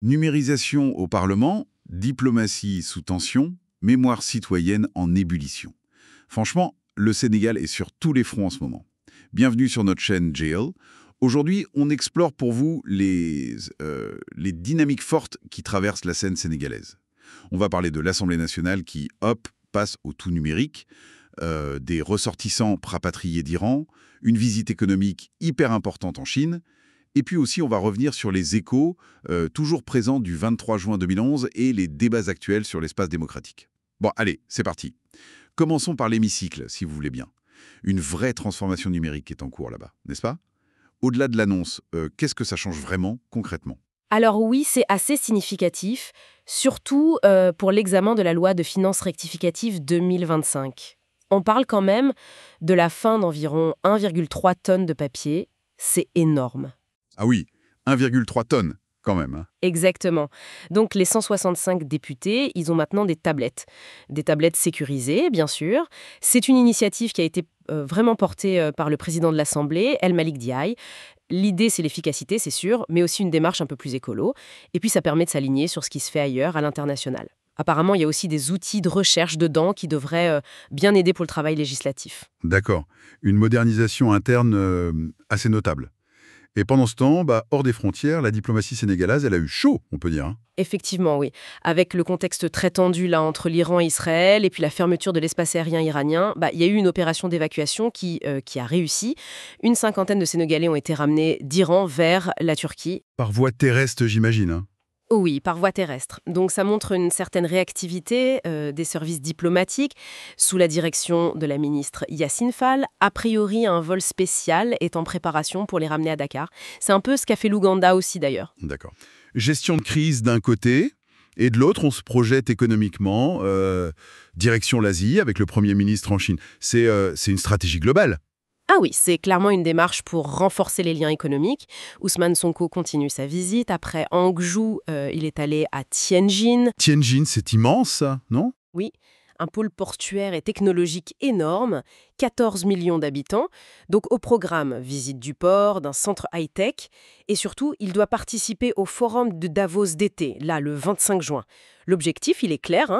Numérisation au Parlement, diplomatie sous tension, mémoire citoyenne en ébullition. Franchement, le Sénégal est sur tous les fronts en ce moment. Bienvenue sur notre chaîne JL. Aujourd'hui, on explore pour vous les dynamiques fortes qui traversent la scène sénégalaise. On va parler de l'Assemblée nationale qui, hop, passe au tout numérique, des ressortissants rapatriés d'Iran, une visite économique hyper importante en Chine, et puis aussi on va revenir sur les échos toujours présents du 23 juin 2011 et les débats actuels sur l'espace démocratique. Bon, allez, c'est parti. Commençons par l'hémicycle, si vous voulez bien. Une vraie transformation numérique est en cours là-bas, n'est-ce pas? Au-delà de l'annonce, qu'est-ce que ça change vraiment, concrètement? Alors oui, c'est assez significatif, surtout pour l'examen de la loi de finances rectificative 2025. On parle quand même de la fin d'environ 1,3 tonnes de papier. C'est énorme. Ah oui, 1,3 tonnes, quand même. Hein. Exactement. Donc les 165 députés, ils ont maintenant des tablettes sécurisées, bien sûr. C'est une initiative qui a été vraiment portée par le président de l'Assemblée, El Malick Ndiaye. L'idée, c'est l'efficacité, c'est sûr, mais aussi une démarche un peu plus écolo. Et puis ça permet de s'aligner sur ce qui se fait ailleurs, à l'international. Apparemment, il y a aussi des outils de recherche dedans qui devraient bien aider pour le travail législatif. D'accord. Une modernisation interne assez notable. Et pendant ce temps, hors des frontières, la diplomatie sénégalaise, elle a eu chaud, on peut dire. Hein. Effectivement, oui. Avec le contexte très tendu là entre l'Iran et Israël et puis la fermeture de l'espace aérien iranien, il y a eu une opération d'évacuation qui a réussi. Une cinquantaine de Sénégalais ont été ramenés d'Iran vers la Turquie. Par voie terrestre, j'imagine. Hein. Oh oui, par voie terrestre. Donc ça montre une certaine réactivité des services diplomatiques sous la direction de la ministre Yacine Fall. A priori, un vol spécial est en préparation pour les ramener à Dakar. C'est un peu ce qu'a fait l'Ouganda aussi d'ailleurs. D'accord. Gestion de crise d'un côté, et de l'autre, on se projette économiquement, direction l'Asie, avec le Premier ministre en Chine. C'est une stratégie globale. Ah oui, c'est clairement une démarche pour renforcer les liens économiques. Ousmane Sonko continue sa visite. Après Hangzhou, il est allé à Tianjin. Tianjin, c'est immense, ça, non? Oui, un pôle portuaire et technologique énorme, 14 millions d'habitants. Donc au programme, visite du port, d'un centre high-tech. Et surtout, il doit participer au forum de Davos d'été, là, le 25 juin. L'objectif, il est clair,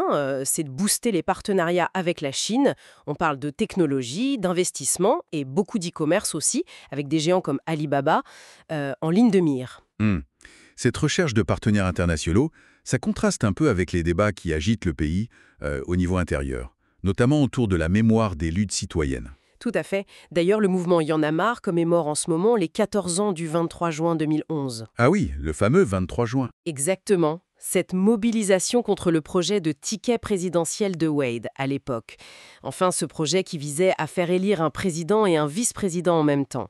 c'est de booster les partenariats avec la Chine. On parle de technologie, d'investissement et beaucoup d'e-commerce aussi, avec des géants comme Alibaba en ligne de mire. Cette recherche de partenaires internationaux, ça contraste un peu avec les débats qui agitent le pays au niveau intérieur, notamment autour de la mémoire des luttes citoyennes. Tout à fait. D'ailleurs, le mouvement Y en a marre commémore en ce moment les 14 ans du 23 juin 2011. Ah oui, le fameux 23 juin. Exactement. Cette mobilisation contre le projet de ticket présidentiel de Wade à l'époque. Enfin, ce projet qui visait à faire élire un président et un vice-président en même temps.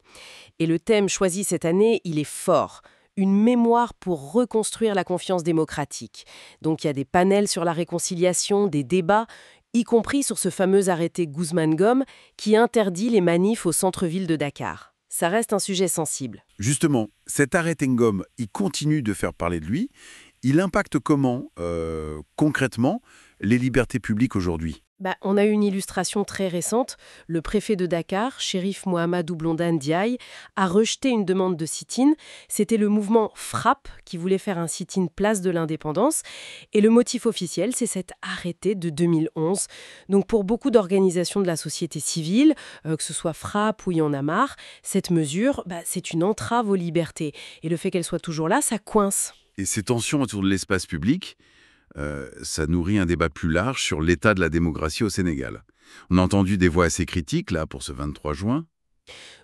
Et le thème choisi cette année, il est fort. Une mémoire pour reconstruire la confiance démocratique. Donc il y a des panels sur la réconciliation, des débats, y compris sur ce fameux arrêté Guzman-Ngom qui interdit les manifs au centre-ville de Dakar. Ça reste un sujet sensible. Justement, cet arrêté Ngom, il continue de faire parler de lui. Il impacte comment, concrètement, les libertés publiques aujourd'hui? On a eu une illustration très récente. Le préfet de Dakar, Chérif Mohamedou Blondin Ndiaye, a rejeté une demande de sit-in. C'était le mouvement FRAPP qui voulait faire un sit-in place de l'indépendance. Et le motif officiel, c'est cet arrêté de 2011. Donc pour beaucoup d'organisations de la société civile, que ce soit FRAPP ou Y en a marre, cette mesure, c'est une entrave aux libertés. Et le fait qu'elle soit toujours là, ça coince. Et ces tensions autour de l'espace public, ça nourrit un débat plus large sur l'état de la démocratie au Sénégal. On a entendu des voix assez critiques, là, pour ce 23 juin.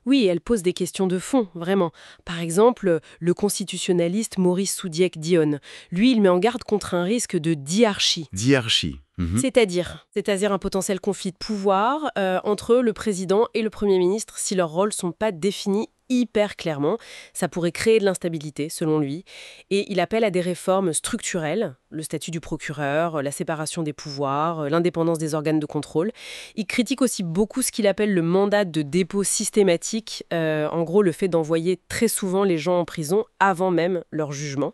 Oui, elle pose des questions de fond, vraiment. Par exemple, le constitutionnaliste Maurice Soudiek Dione. Lui, il met en garde contre un risque de diarchie. Diarchie. C'est-à-dire un potentiel conflit de pouvoir entre le président et le Premier ministre si leurs rôles ne sont pas définis hyper clairement. Ça pourrait créer de l'instabilité, selon lui. Et il appelle à des réformes structurelles, le statut du procureur, la séparation des pouvoirs, l'indépendance des organes de contrôle. Il critique aussi beaucoup ce qu'il appelle le mandat de dépôt systématique, en gros le fait d'envoyer très souvent les gens en prison avant même leur jugement.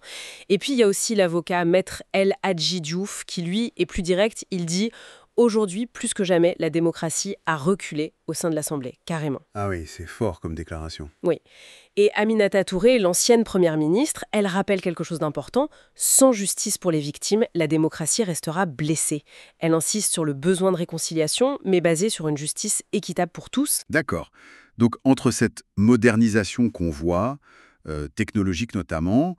Et puis il y a aussi l'avocat Maître El Hadji Diouf qui lui est plus direct, il dit Aujourd'hui, plus que jamais, la démocratie a reculé au sein de l'Assemblée, carrément. Ah oui, c'est fort comme déclaration. Oui. Et Aminata Touré, l'ancienne première ministre, elle rappelle quelque chose d'important. Sans justice pour les victimes, la démocratie restera blessée. Elle insiste sur le besoin de réconciliation, mais basée sur une justice équitable pour tous. D'accord. Donc entre cette modernisation qu'on voit, technologique notamment,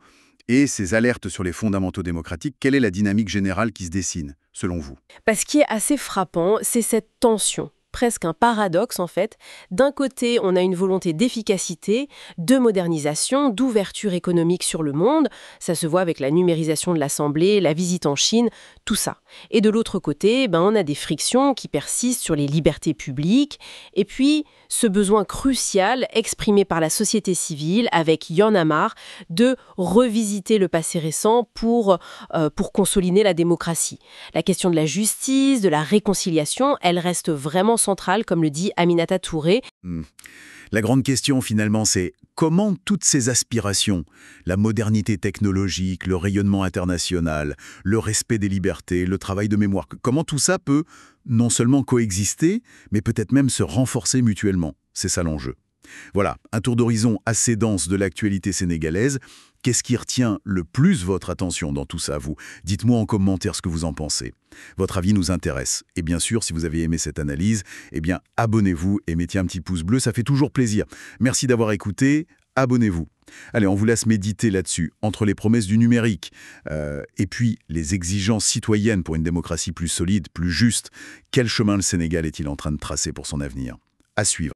et ces alertes sur les fondamentaux démocratiques, quelle est la dynamique générale qui se dessine, selon vous? Ce qui est assez frappant, c'est cette tension. Presque un paradoxe en fait. D'un côté, on a une volonté d'efficacité, de modernisation, d'ouverture économique sur le monde. Ça se voit avec la numérisation de l'Assemblée, la visite en Chine, tout ça. Et de l'autre côté, on a des frictions qui persistent sur les libertés publiques. Et puis, ce besoin crucial exprimé par la société civile avec Y'en a marre de revisiter le passé récent pour consolider la démocratie. La question de la justice, de la réconciliation, elle reste vraiment centrale, comme le dit Aminata Touré. La grande question finalement, c'est comment toutes ces aspirations, la modernité technologique, le rayonnement international, le respect des libertés, le travail de mémoire, comment tout ça peut non seulement coexister, mais peut-être même se renforcer mutuellement. C'est ça l'enjeu. Voilà, un tour d'horizon assez dense de l'actualité sénégalaise. Qu'est-ce qui retient le plus votre attention dans tout ça, vous? Dites-moi en commentaire ce que vous en pensez. Votre avis nous intéresse. Et bien sûr, si vous avez aimé cette analyse, abonnez-vous et mettez un petit pouce bleu, ça fait toujours plaisir. Merci d'avoir écouté, abonnez-vous. Allez, on vous laisse méditer là-dessus, entre les promesses du numérique et puis les exigences citoyennes pour une démocratie plus solide, plus juste. Quel chemin le Sénégal est-il en train de tracer pour son avenir? À suivre.